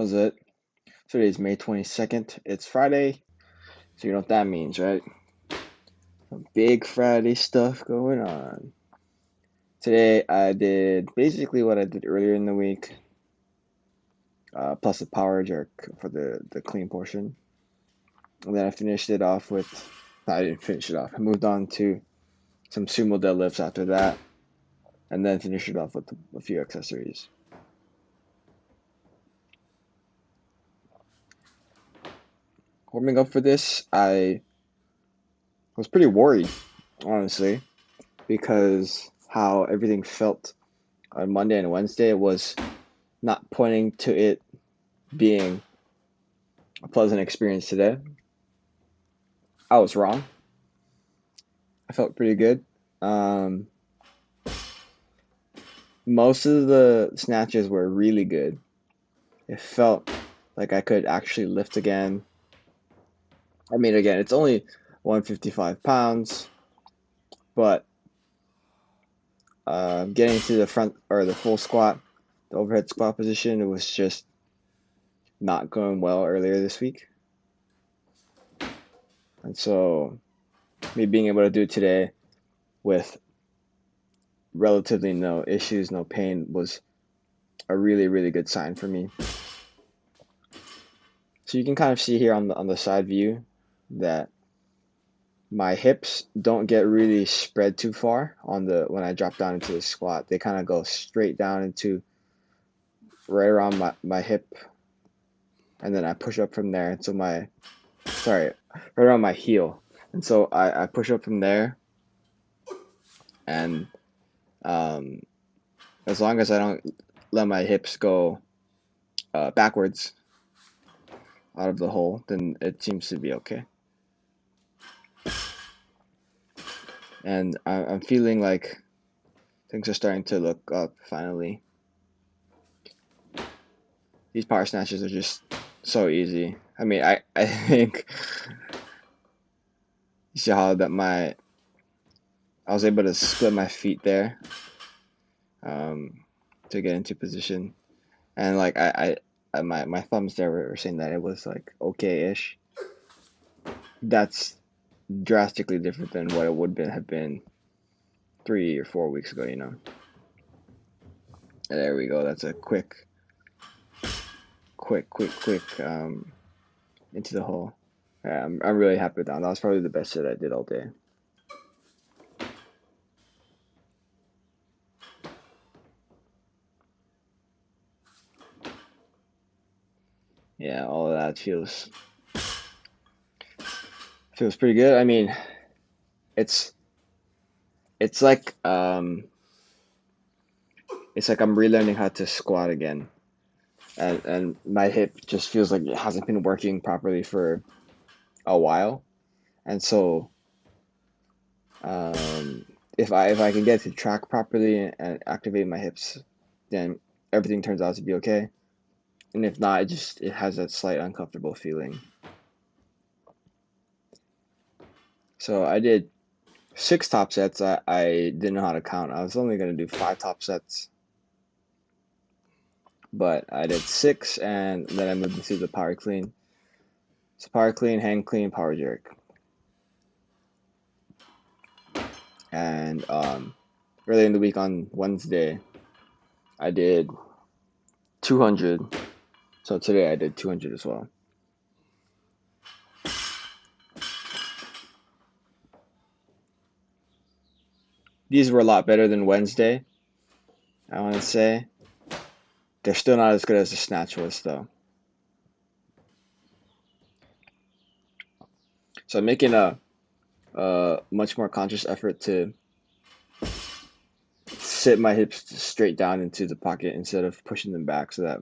How's it? Today's May 22nd. It's Friday, so you know what that means, right? Some big Friday stuff going on. Today I did basically what I did earlier in the week, plus a power jerk for the clean portion. And then I finished it off with, no, I didn't finish it off. I moved on to some sumo deadlifts after that, and then finished it off with a few accessories. Warming up for this, I was pretty worried, honestly, because how everything felt on Monday and Wednesday was not pointing to it being a pleasant experience today. I was wrong. I felt pretty good. Um, most of the snatches were really good. It felt like I could actually lift again. I mean, again, it's only 155 pounds, but getting to the front or the full squat, the overhead squat position, it was just not going well earlier this week. And so, me being able to do it today with relatively no issues, no pain, was a really, really good sign for me. So you can kind of see here on the side view that my hips don't get really spread too far on the when I drop down into the squat. They kind of go straight down into right around my hip, and then I push up from there. And so right around my heel. And so I push up from there, and um, as long as I don't let my hips go backwards out of the hole, then it seems to be okay. And I'm feeling like things are starting to look up finally. These power snatches are just so easy. I mean, I think you see how that I was able to split my feet there to get into position, and like my thumbs there were saying that it was like okay-ish. That's drastically different than what it would have been 3 or 4 weeks ago, you know. There we go. That's a quick into the hole. Yeah, I'm really happy with that. That was probably the best set I did all day. Yeah, all of that feels pretty good. I mean, it's it's like um it's like I'm relearning how to squat again. And my hip just feels like it hasn't been working properly for a while. And so um if I can get to track properly and activate my hips, then everything turns out to be okay. And if not, it has that slight uncomfortable feeling. So I did 6 top sets. I didn't know how to count. I was only gonna do 5 top sets, but I did 6, and then I moved into the power clean. So power clean, hang clean, power jerk. And early in the week on Wednesday, I did 200. So today I did 200 as well. These were a lot better than Wednesday, I want to say. They're still not as good as the snatch was, though. So I'm making a much more conscious effort to sit my hips straight down into the pocket instead of pushing them back, so that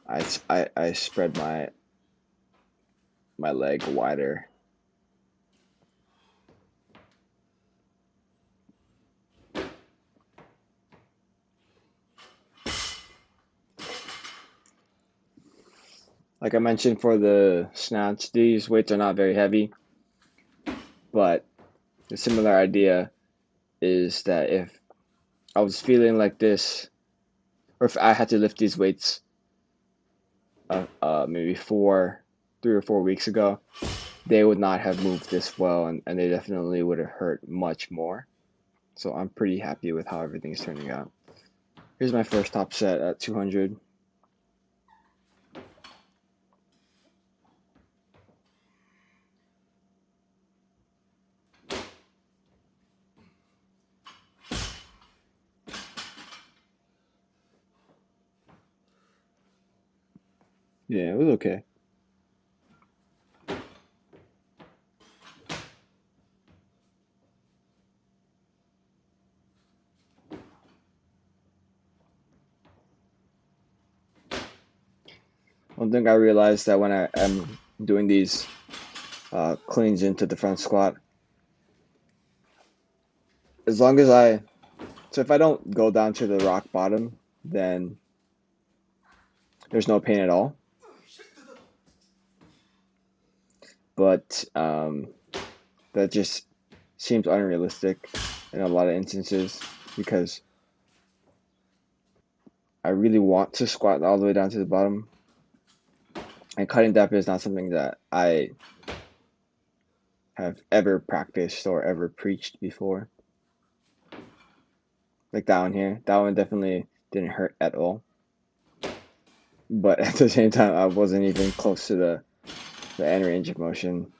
I spread my leg wider. Like I mentioned for the snatch, these weights are not very heavy, but the similar idea is that if I was feeling like this, or if I had to lift these weights maybe 3 or 4 weeks ago, they would not have moved this well, and they definitely would have hurt much more. So I'm pretty happy with how everything's turning out. Here's my first top set at 200. Yeah, it was okay. One thing I realized that when I am doing these cleans into the front squat, as long as so if I don't go down to the rock bottom, then there's no pain at all. But that just seems unrealistic in a lot of instances because I really want to squat all the way down to the bottom. And cutting depth is not something that I have ever practiced or ever preached before. Like that one here, that one definitely didn't hurt at all. But at the same time, I wasn't even close to the end range of motion.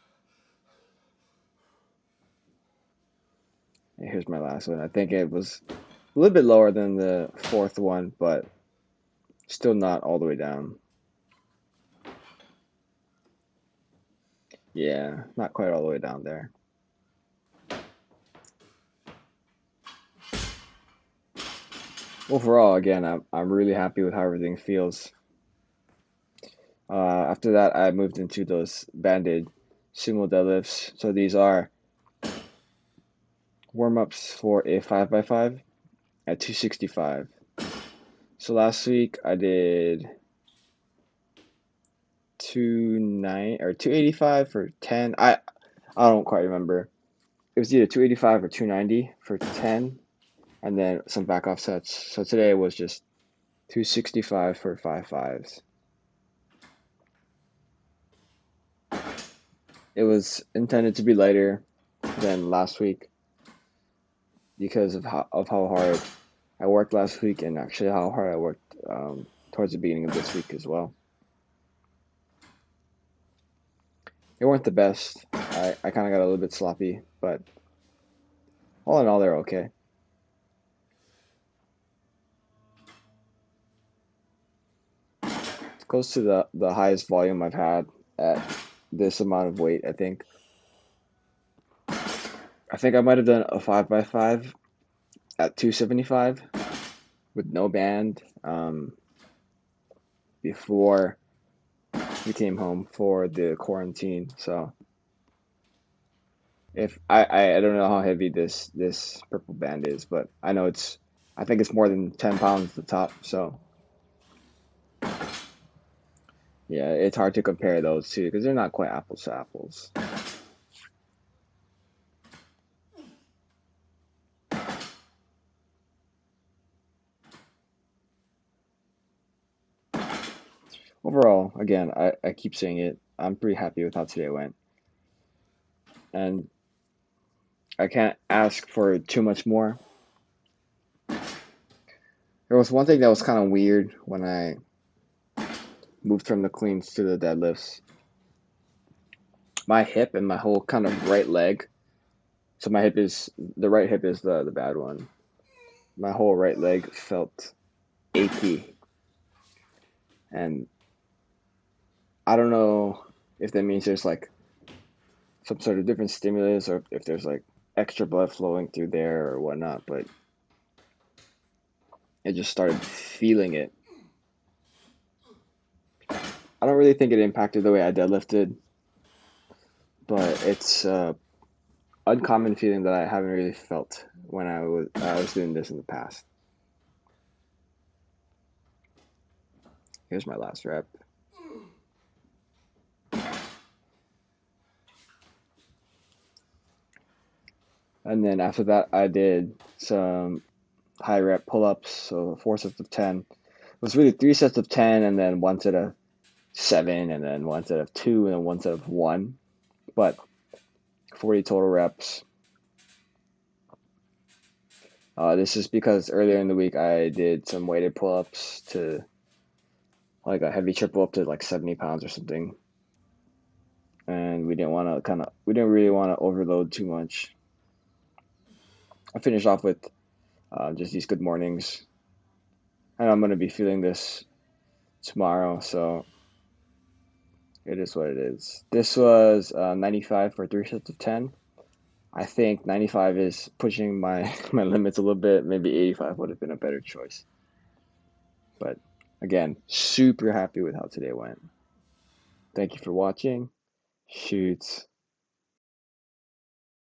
And here's my last one. I think it was a little bit lower than the fourth one, but still not all the way down. Yeah, not quite all the way down there. Overall, again, I'm really happy with how everything feels. After that, I moved into those banded sumo deadlifts. So these are warm-ups for a 5x5 at 265. So last week I did 285 for 10. I don't quite remember. It was either 285 or 290 for 10, and then some back off sets. So today was just 265 for 5.5s. It was intended to be lighter than last week because of how hard I worked last week, and actually how hard I worked towards the beginning of this week as well. They weren't the best. I kind of got a little bit sloppy, but all in all, they're okay. It's close to the highest volume I've had at this amount of weight, I think. I think I might have done a 5x5 at 275 with no band before we came home for the quarantine. So if I don't know how heavy this purple band is, but I know I think it's more than 10 pounds at the top. So yeah, it's hard to compare those two because they're not quite apples to apples. Overall, again, I keep saying it, I'm pretty happy with how today went. And I can't ask for too much more. There was one thing that was kind of weird when I moved from the cleans to the deadlifts. My hip and my whole kind of right leg. So the right hip is the bad one. My whole right leg felt achy. And I don't know if that means there's like some sort of different stimulus or if there's like extra blood flowing through there or whatnot, but I just started feeling it. I don't really think it impacted the way I deadlifted, but it's uncommon feeling that I haven't really felt when I was doing this in the past. Here's my last rep. And then after that, I did some high rep pull-ups, so 4 sets of 10. It was really 3 sets of 10 and then 1 set of 7 and then one set of 2 and then one set of 1, but 40 total reps. This is because earlier in the week I did some weighted pull-ups to like a heavy triple up to like 70 pounds or something, and we didn't really want to overload too much. I finished off with just these good mornings. And I'm going to be feeling this tomorrow, so it is what it is. This was 95 for 3 sets of 10. I think 95 is pushing my, my limits a little bit. Maybe 85 would have been a better choice. But again, super happy with how today went. Thank you for watching. Shoots.